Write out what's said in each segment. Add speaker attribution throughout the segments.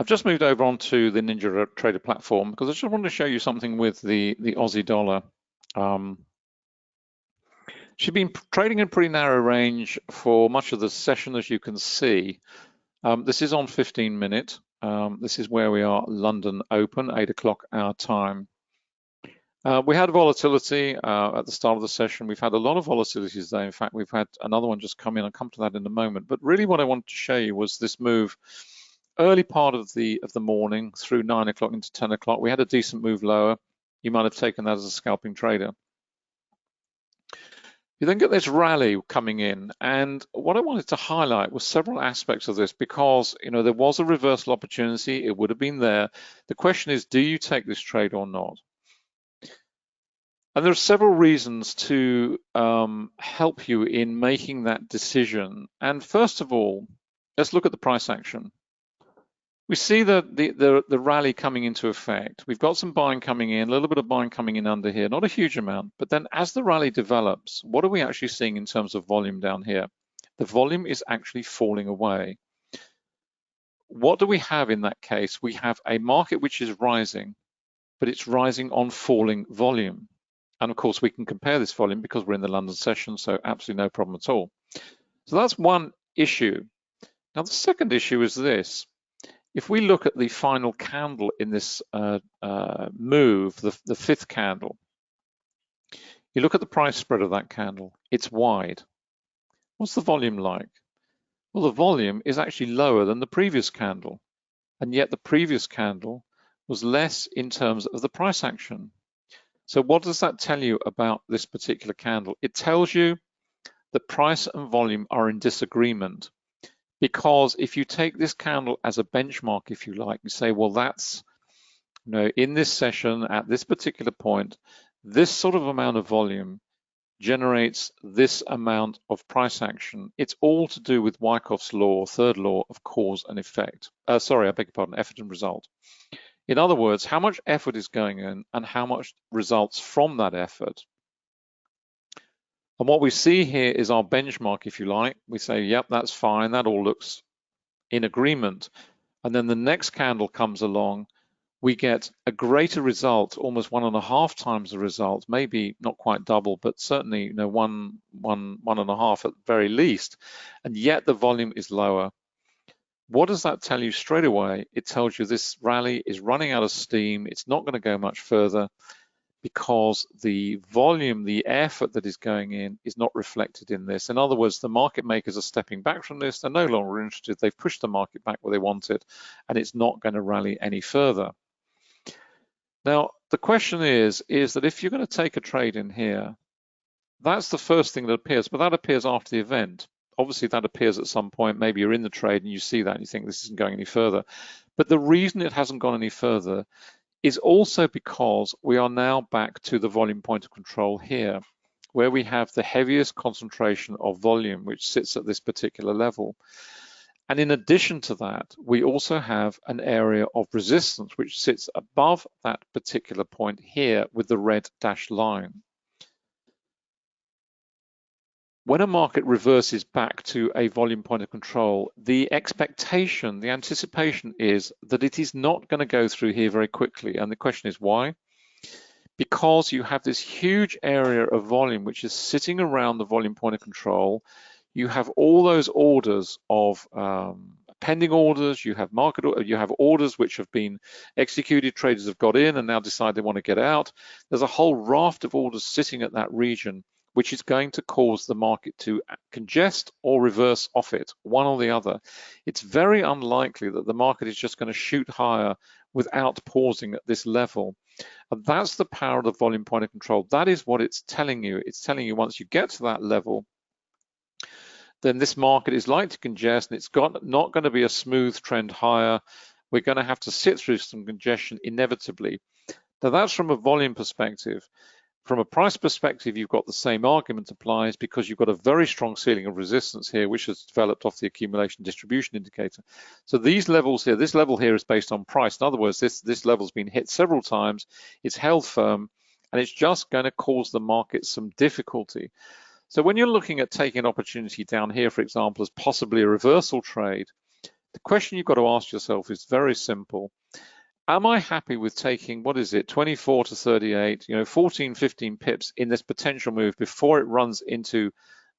Speaker 1: I've just moved over onto the Ninja Trader platform because I just wanted to show you something with the Aussie dollar. She's been trading in pretty narrow range for much of the session, as you can see. This is on 15-minute. This is where we are, London open, 8 o'clock our time. We had volatility at the start of the session. We've had a lot of volatility today. In fact, we've had another one just come in. I'll come to that in a moment. But really what I wanted to show you was this move early part of the morning through 9 o'clock into 10 o'clock. We had a decent move lower. You might have taken that as a scalping trader. You then get this rally coming in, and what I wanted to highlight was several aspects of this because there was a reversal opportunity. It would have been there. The question is, do you take this trade or not? And there are several reasons to help you in making that decision. And first of all, let's look at the price action. We see the rally coming into effect. We've got some buying coming in, a little bit of buying coming in under here, not a huge amount, but then as the rally develops, what are we actually seeing in terms of volume down here? The volume is actually falling away. What do we have in that case? We have a market which is rising, but it's rising on falling volume. And of course, we can compare this volume because we're in the London session, so absolutely no problem at all. So that's one issue. Now, the second issue is this. If we look at the final candle in this move, the fifth candle, you look at the price spread of that candle, it's wide. What's the volume like? Well, the volume is actually lower than the previous candle, and yet the previous candle was less in terms of the price action. So what does that tell you about this particular candle? It tells you that price and volume are in disagreement. Because if you take this candle as a benchmark, if you like, you say, well, that's, in this session at this particular point, this sort of amount of volume generates this amount of price action. It's all to do with Wyckoff's law, third law of cause and effect. Sorry, I beg your pardon, effort and result. In other words, how much effort is going in and how much results from that effort. And what we see here is our benchmark, if you like. We say, yep, that's fine. That all looks in agreement. And then the next candle comes along. We get a greater result, almost 1.5 times the result, maybe not quite double, but certainly one and a half at the very least. And yet the volume is lower. What does that tell you straight away? It tells you this rally is running out of steam. It's not going to go much further, because the volume, the effort that is going in is not reflected in this. In other words, the market makers are stepping back from this. They're no longer interested. They've pushed the market back where they want it, and it's not going to rally any further. Now, the question is that if you're going to take a trade in here, that's the first thing that appears, but that appears after the event. Obviously, that appears at some point. Maybe you're in the trade and you see that and you think this isn't going any further. But the reason it hasn't gone any further is also because we are now back to the volume point of control here, where we have the heaviest concentration of volume, which sits at this particular level. And in addition to that, we also have an area of resistance, which sits above that particular point here with the red dashed line. When a market reverses back to a volume point of control, the expectation, the anticipation is that it is not going to go through here very quickly. And the question is why? Because you have this huge area of volume which is sitting around the volume point of control. You have all those orders of pending orders, you have orders which have been executed, traders have got in and now decide they want to get out. There's a whole raft of orders sitting at that region, which is going to cause the market to congest or reverse off it, one or the other. It's very unlikely that the market is just going to shoot higher without pausing at this level. And that's the power of the volume point of control. That is what it's telling you. It's telling you once you get to that level, then this market is likely to congest and it's not going to be a smooth trend higher. We're going to have to sit through some congestion inevitably. Now that's from a volume perspective. From a price perspective, you've got the same argument applies because you've got a very strong ceiling of resistance here, which has developed off the accumulation distribution indicator. So these levels here, this level here is based on price. In other words, this level's been hit several times, it's held firm, and it's just going to cause the market some difficulty. So when you're looking at taking an opportunity down here, for example, as possibly a reversal trade, The question you've got to ask yourself is very simple. Am I happy with taking, what is it, 24 to 38, 14, 15 pips in this potential move before it runs into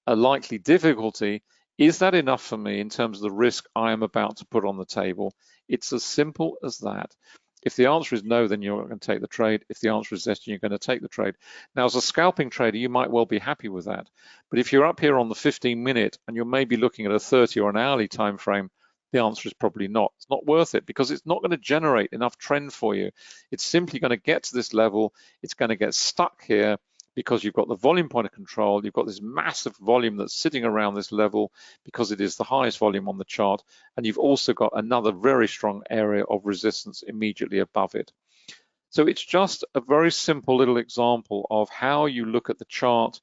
Speaker 1: a likely difficulty? Is that enough for me in terms of the risk I am about to put on the table? It's as simple as that. If the answer is no, then you're not going to take the trade. If the answer is yes, then you're going to take the trade. Now, as a scalping trader, you might well be happy with that. But if you're up here on the 15-minute and you're maybe looking at a 30 or an hourly time frame, the answer is probably not. It's not worth it because it's not going to generate enough trend for you. It's simply going to get to this level. It's going to get stuck here because you've got the volume point of control. You've got this massive volume that's sitting around this level because it is the highest volume on the chart. And you've also got another very strong area of resistance immediately above it. So it's just a very simple little example of how you look at the chart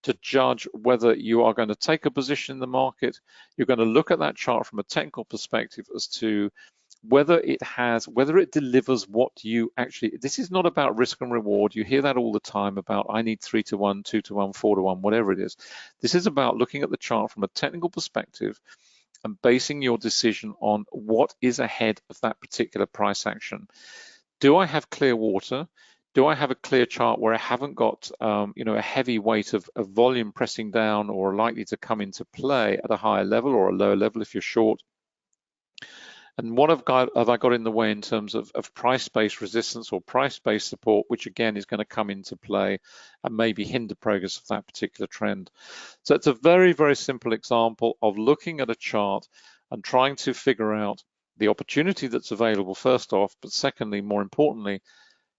Speaker 1: to judge whether you are going to take a position in the market. You're going to look at that chart from a technical perspective as to whether it delivers what you actually, this is not about risk and reward. You hear that all the time about I need 3 to 1, 2 to 1, 4 to 1, whatever it is. This is about looking at the chart from a technical perspective and basing your decision on what is ahead of that particular price action. Do I have clear water? Do I have a clear chart where I haven't got a heavy weight of volume pressing down or likely to come into play at a higher level or a lower level if you're short? And what have I got in the way in terms of price-based resistance or price-based support, which again is going to come into play and maybe hinder progress of that particular trend? So it's a very, very simple example of looking at a chart and trying to figure out the opportunity that's available first off, but secondly, more importantly,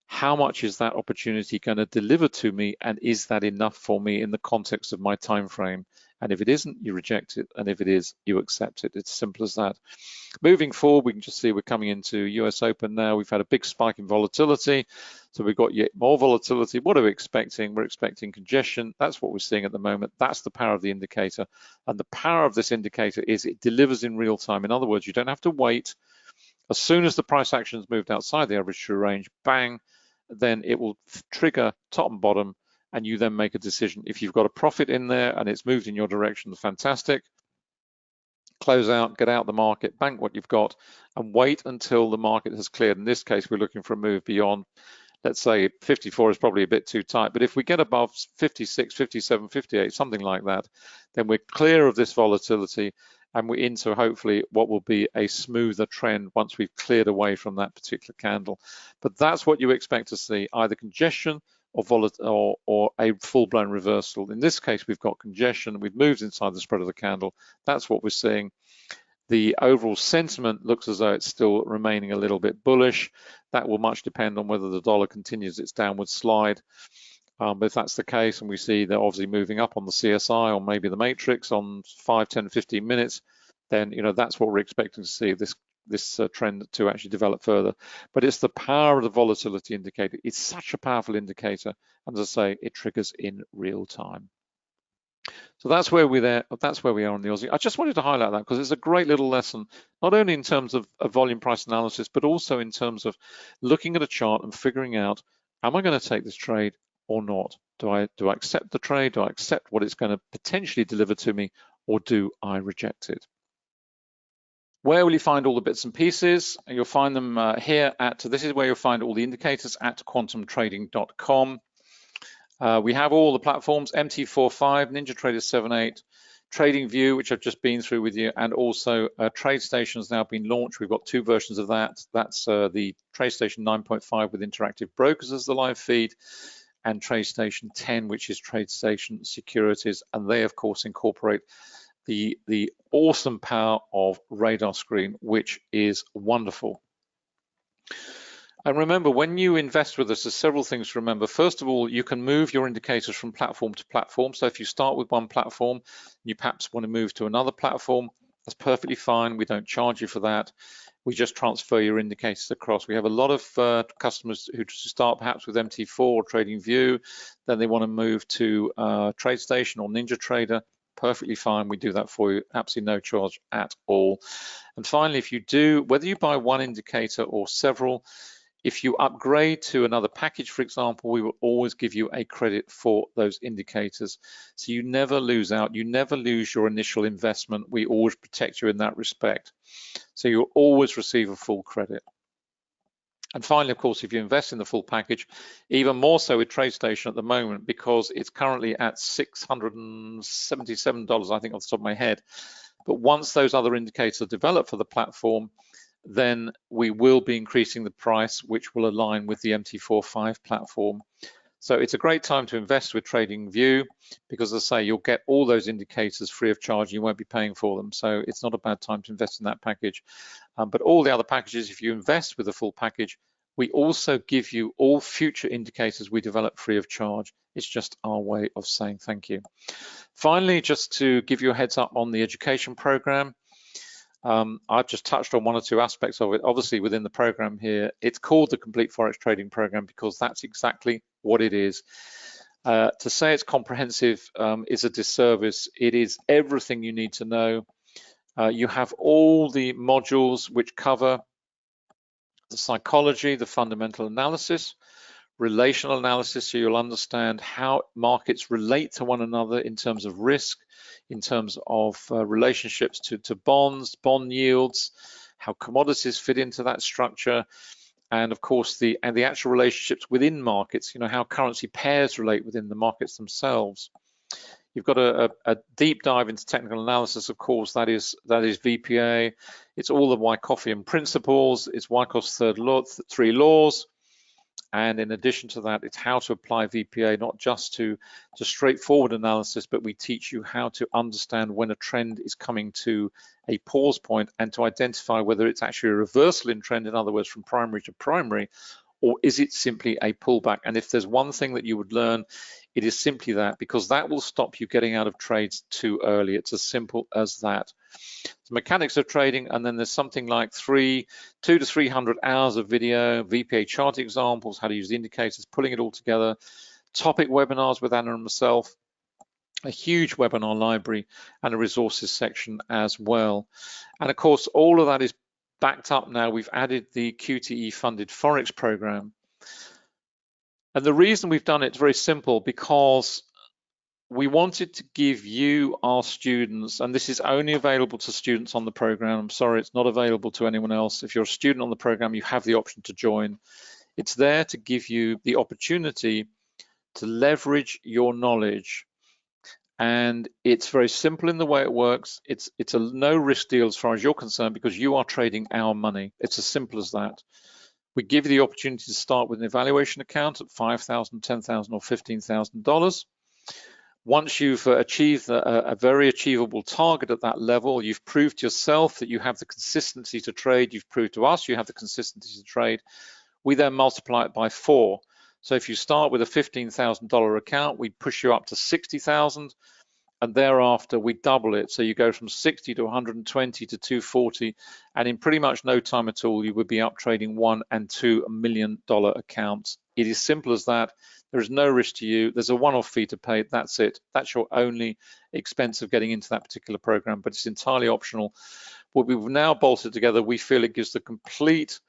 Speaker 1: how much is that opportunity going to deliver to me, and is that enough for me in the context of my time frame? And if it isn't, you reject it, and if it is, you accept it. It's simple as that. Moving forward, we can just see we're coming into US Open now. We've had a big spike in volatility, so we've got yet more volatility. What are we expecting? We're expecting congestion. That's what we're seeing at the moment. That's the power of the indicator, and the power of this indicator is it delivers in real time. In other words, you don't have to wait. As soon as the price action has moved outside the average true range, bang, then it will trigger top and bottom, and you then make a decision. If you've got a profit in there and it's moved in your direction, fantastic. Close out, get out the market, bank what you've got, and wait until the market has cleared. In this case, we're looking for a move beyond, let's say 54 is probably a bit too tight, but if we get above 56, 57, 58, something like that, then we're clear of this volatility and we're into hopefully what will be a smoother trend once we've cleared away from that particular candle. But that's what you expect to see, either congestion or a full-blown reversal. In this case, we've got congestion. We've moved inside the spread of the candle. That's what we're seeing. The overall sentiment looks as though it's still remaining a little bit bullish. That will much depend on whether the dollar continues its downward slide. But if that's the case, and we see they're obviously moving up on the CSI or maybe the matrix on 5, 10, 15 minutes, then that's what we're expecting to see, this trend to actually develop further. But it's the power of the volatility indicator. It's such a powerful indicator, and as I say, it triggers in real time. So that's where we are on the Aussie. I just wanted to highlight that because it's a great little lesson, not only in terms of volume price analysis, but also in terms of looking at a chart and figuring out, am I going to take this trade or not? Do I accept the trade? Do I accept what it's going to potentially deliver to me, or do I reject it? Where will you find all the bits and pieces? You'll find them here this is where you'll find all the indicators at quantumtrading.com. We have all the platforms, MT45, NinjaTrader 7.8, TradingView, which I've just been through with you, and also TradeStation has now been launched. We've got 2 versions of that. That's the TradeStation 9.5 with interactive brokers as the live feed, and TradeStation 10, which is TradeStation Securities, and they of course incorporate the awesome power of radar screen, which is wonderful. And remember, when you invest with us, there's several things to remember. First of all, you can move your indicators from platform to platform. So if you start with one platform, you perhaps want to move to another platform, that's perfectly fine. We don't charge you for that. We just transfer your indicators across. We have a lot of customers who start perhaps with MT4 or TradingView, then they want to move to TradeStation or NinjaTrader. Perfectly fine, we do that for you, absolutely no charge at all. And finally, if you do, whether you buy one indicator or several, If you upgrade to another package, for example, we will always give you a credit for those indicators. So you never lose out, you never lose your initial investment. We always protect you in that respect. So you'll always receive a full credit. And finally, of course, if you invest in the full package, even more so with TradeStation at the moment, because it's currently at $677, I think, off the top of my head. But once those other indicators are developed for the platform, then we will be increasing the price, which will align with the MT45 platform. So it's a great time to invest with TradingView because, as I say, you'll get all those indicators free of charge. You won't be paying for them. So it's not a bad time to invest in that package. But all the other packages, if you invest with a full package, we also give you all future indicators we develop free of charge. It's just our way of saying thank you. Finally, just to give you a heads up on the education program, I've just touched on one or two aspects of it. Obviously, within the program here, it's called the Complete Forex Trading Program because that's exactly what it is. To say it's comprehensive is a disservice. It is everything you need to know. You have all the modules which cover the psychology, the fundamental analysis, relational analysis, so you'll understand how markets relate to one another in terms of risk, in terms of relationships to bonds, bond yields, how commodities fit into that structure, and of course the actual relationships within markets, you know, how currency pairs relate within the markets themselves. You've got a deep dive into technical analysis, of course, that is VPA. It's all the Wyckoffean principles, it's Wyckoff's three laws. And in addition to that, it's how to apply VPA, not just to straightforward analysis, but we teach you how to understand when a trend is coming to a pause point and to identify whether it's actually a reversal in trend, in other words, from primary to primary, or is it simply a pullback? And if there's one thing that you would learn, it is simply that, because that will stop you getting out of trades too early. It's as simple as that. The mechanics of trading, and then there's something like 200 to 300 hours of video, VPA chart examples, how to use the indicators, pulling it all together, topic webinars with Anna and myself, a huge webinar library, and a resources section as well. And of course, all of that is backed up now. We've added the QTE funded Forex program. And the reason we've done it is very simple, because we wanted to give you, our students, and this is only available to students on the program. I'm sorry, it's not available to anyone else. If you're a student on the program, you have the option to join. It's there to give you the opportunity to leverage your knowledge. And it's very simple in the way it works. It's a no risk deal as far as you're concerned, because you are trading our money. It's as simple as that. We give you the opportunity to start with an evaluation account at $5,000, $10,000, or $15,000. Once you've achieved a very achievable target at that level, you've proved to yourself that you have the consistency to trade, you've proved to us you have the consistency to trade, we then multiply it by 4. So if you start with a $15,000 account, we push you up to 60,000, and thereafter we double it. So you go from 60 to 120 to 240, and in pretty much no time at all, you would be up trading $1 and $2 million accounts. It is simple as that. There is no risk to you. There's a one-off fee to pay. That's it. That's your only expense of getting into that particular program, but it's entirely optional. What we've now bolted together, we feel it gives the complete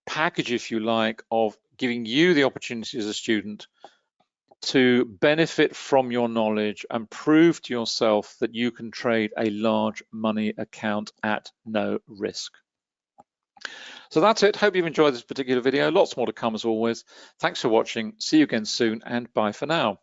Speaker 1: package, if you like, of giving you the opportunity as a student to benefit from your knowledge and prove to yourself that you can trade a large money account at no risk. So that's it. Hope you've enjoyed this particular video. Lots more to come as always. Thanks for watching. See you again soon, and bye for now.